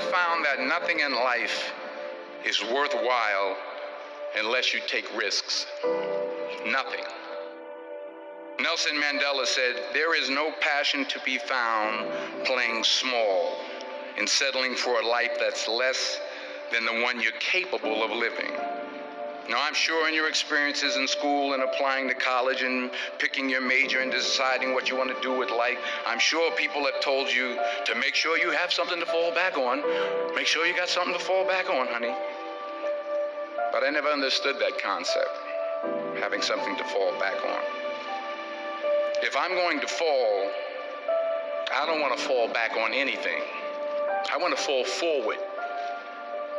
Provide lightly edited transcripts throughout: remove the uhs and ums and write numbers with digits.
found that nothing in life is worthwhile unless you take risks. Nothing. Nelson Mandela said, "There is no passion to be found playing small and settling for a life that's less than the one you're capable of living." Now, I'm sure in your experiences in school and applying to college and picking your major and deciding what you want to do with life, I'm sure people have told you to make sure you have something to fall back on. Make sure you got something to fall back on, honey. But I never understood that concept, having something to fall back on. If I'm going to fall, I don't want to fall back on anything. I want to fall forward.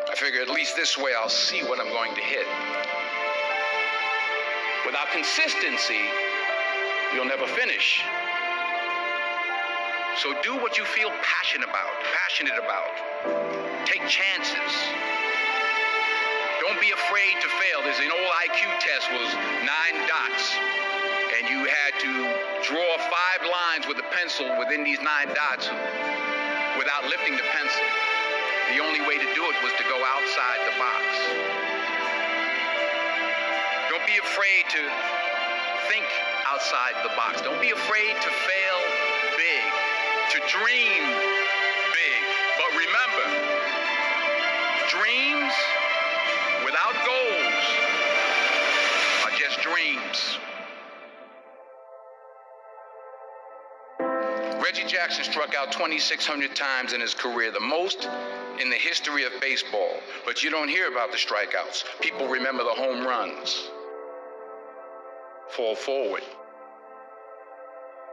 I figure at least this way I'll see what I'm going to hit. Without consistency, you'll never finish. So do what you feel passionate about. Take chances. Don't be afraid to fail. There's an old IQ test was 9 dots. And you had to draw 5 lines with a pencil within these 9 dots without lifting the pencil. The only way to do it was to go outside the box. Don't be afraid to think outside the box. Don't be afraid to fail big, to dream big. But remember, dreams without goals are just dreams. Reggie Jackson struck out 2,600 times in his career, the most in the history of baseball. But you don't hear about the strikeouts. People remember the home runs. Fall forward.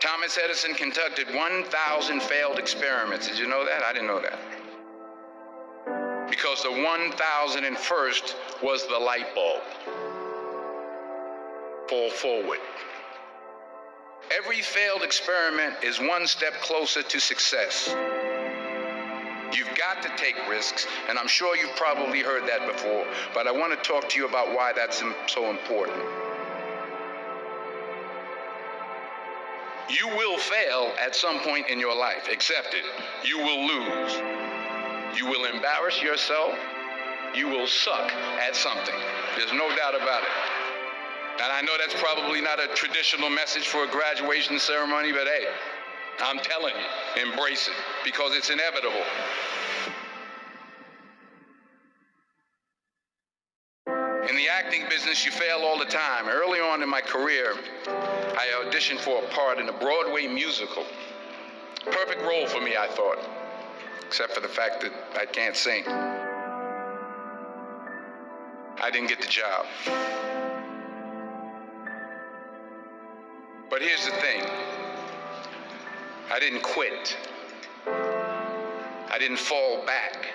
Thomas Edison conducted 1,000 failed experiments. Did you know that? I didn't know that. Because the 1,001st was the light bulb. Fall forward. Every failed experiment is one step closer to success. You've got to take risks, and I'm sure you've probably heard that before, but I want to talk to you about why that's so important. You will fail at some point in your life. Accept it. You will lose. You will embarrass yourself. You will suck at something. There's no doubt about it. And I know that's probably not a traditional message for a graduation ceremony, but hey, I'm telling you, embrace it, because it's inevitable. In the acting business, you fail all the time. Early on in my career, I auditioned for a part in a Broadway musical. Perfect role for me, I thought, except for the fact that I can't sing. I didn't get the job. But here's the thing. I didn't quit. I didn't fall back.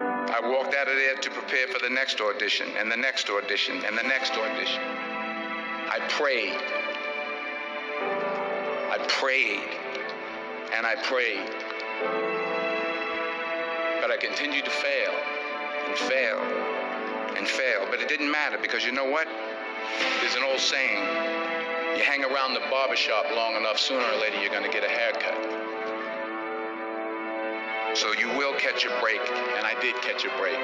I walked out of there to prepare for the next audition, and the next audition, and the next audition. I prayed. I prayed. And I prayed. But I continued to fail, and fail, and fail. But it didn't matter, because you know what? There's an old saying. You hang around the barbershop long enough, sooner or later you're going to get a haircut. So you will catch a break, and I did catch a break.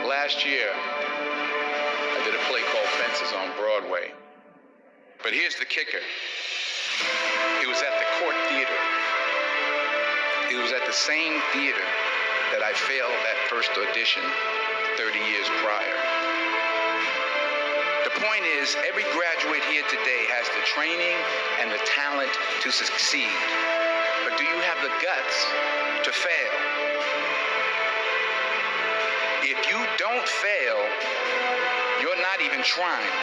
Last year, I did a play called Fences on Broadway. But here's the kicker. It was at the Court Theater. It was at the same theater that I failed that first audition 30 years prior. The point is, every graduate here today has the training and the talent to succeed. But do you have the guts to fail? If you don't fail, you're not even trying.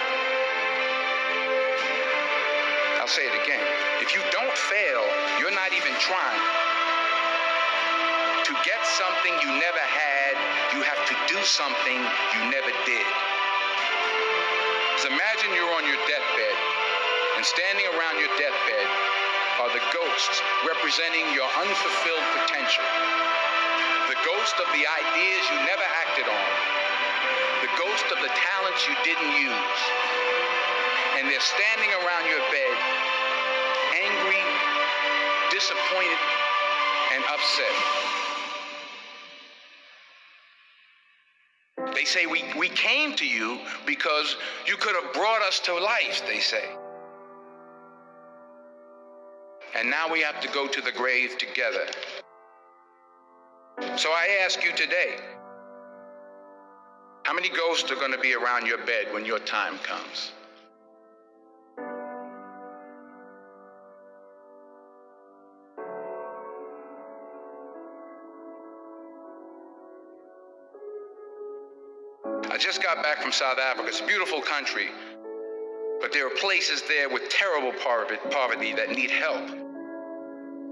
I'll say it again. If you don't fail, you're not even trying. To get something you never had, you have to do something you never did. So imagine you're on your deathbed, and standing around your deathbed are the ghosts representing your unfulfilled potential. The ghost of the ideas you never acted on. The ghost of the talents you didn't use. And they're standing around your bed, angry, disappointed, and upset. They say we came to you because you could have brought us to life, they say. And now we have to go to the grave together. So I ask you today, how many ghosts are going to be around your bed when your time comes? I just got back from South Africa. It's a beautiful country, but there are places there with terrible poverty that need help.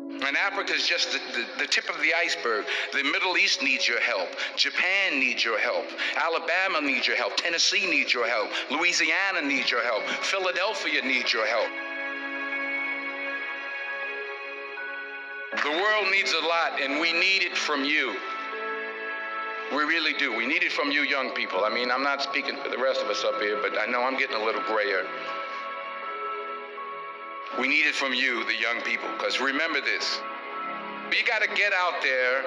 And Africa is just the tip of the iceberg. The Middle East needs your help. Japan needs your help. Alabama needs your help. Tennessee needs your help. Louisiana needs your help. Philadelphia needs your help. The world needs a lot, and we need it from you. We really do. We need it from you young people. I mean, I'm not speaking for the rest of us up here, but I know I'm getting a little grayer. We need it from you, the young people, because remember this. You got to get out there.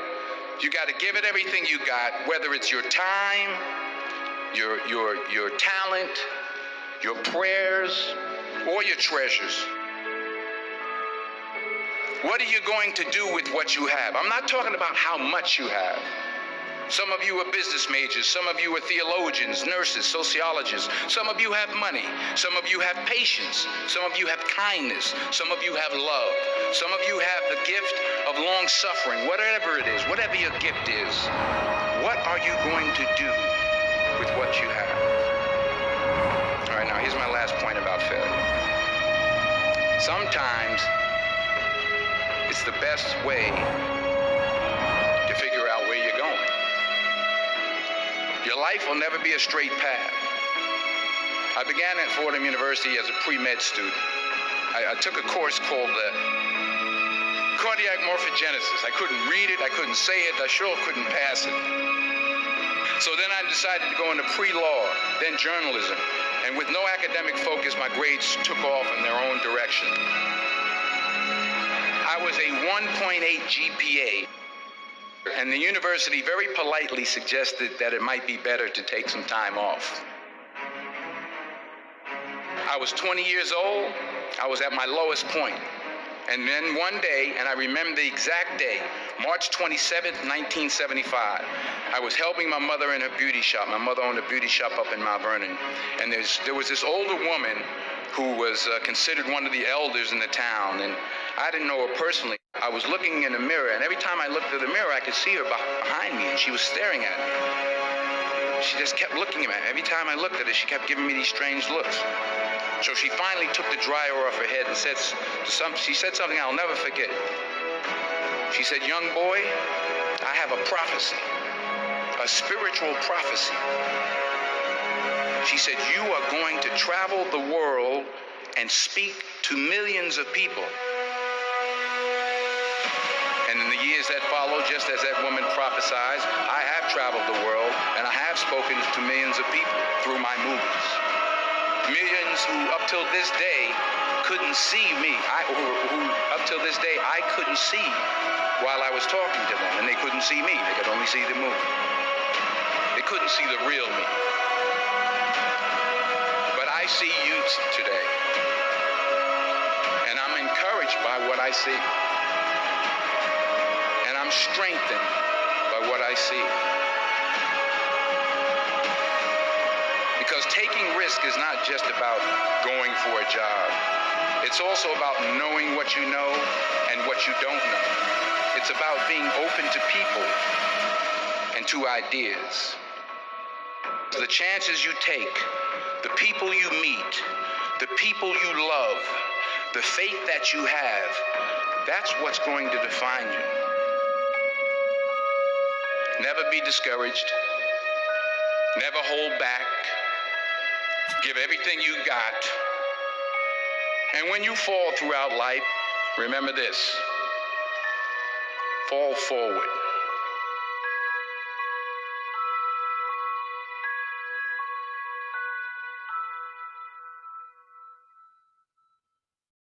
You got to give it everything you got, whether it's your time, your talent, your prayers, or your treasures. What are you going to do with what you have? I'm not talking about how much you have. Some of you are business majors. Some of you are theologians, nurses, sociologists. Some of you have money. Some of you have patience. Some of you have kindness. Some of you have love. Some of you have the gift of long suffering. Whatever it is, whatever your gift is, what are you going to do with what you have? All right, now here's my last point about failure. Sometimes it's the best way to figure out where you're going. Your life will never be a straight path. I began at Fordham University as a pre-med student. I took a course called cardiac morphogenesis. I couldn't read it, I couldn't say it, I sure couldn't pass it. So then I decided to go into pre-law, then journalism. And with no academic focus, my grades took off in their own direction. I was a 1.8 GPA. And the university very politely suggested that it might be better to take some time off. I was 20 years old. I was at my lowest point. And then one day, and I remember the exact day, March 27th, 1975, I was helping my mother in her beauty shop. My mother owned a beauty shop up in Mount Vernon. And there was this older woman who was considered one of the elders in the town. And I didn't know her personally. I was looking in the mirror, and every time I looked at the mirror, I could see her behind me, and she was staring at me. She just kept looking at me. Every time I looked at her, she kept giving me these strange looks. So she finally took the dryer off her head and she said something I'll never forget. She said, "Young boy, I have a prophecy, a spiritual prophecy." She said, "You are going to travel the world and speak to millions of people." And in the years that followed, just as that woman prophesied, I have traveled the world and I have spoken to millions of people through my movies. Millions who up till this day couldn't see me. Who up till this day I couldn't see while I was talking to them, and they couldn't see me. They could only see the movie. They couldn't see the real me. But I see you today, and I'm encouraged by what I see. I'm strengthened by what I see. Because taking risk is not just about going for a job. It's also about knowing what you know and what you don't know. It's about being open to people and to ideas. The chances you take, the people you meet, the people you love, the faith that you have, that's what's going to define you. Never be discouraged. Never hold back. Give everything you got. And when you fall throughout life, remember this: fall forward.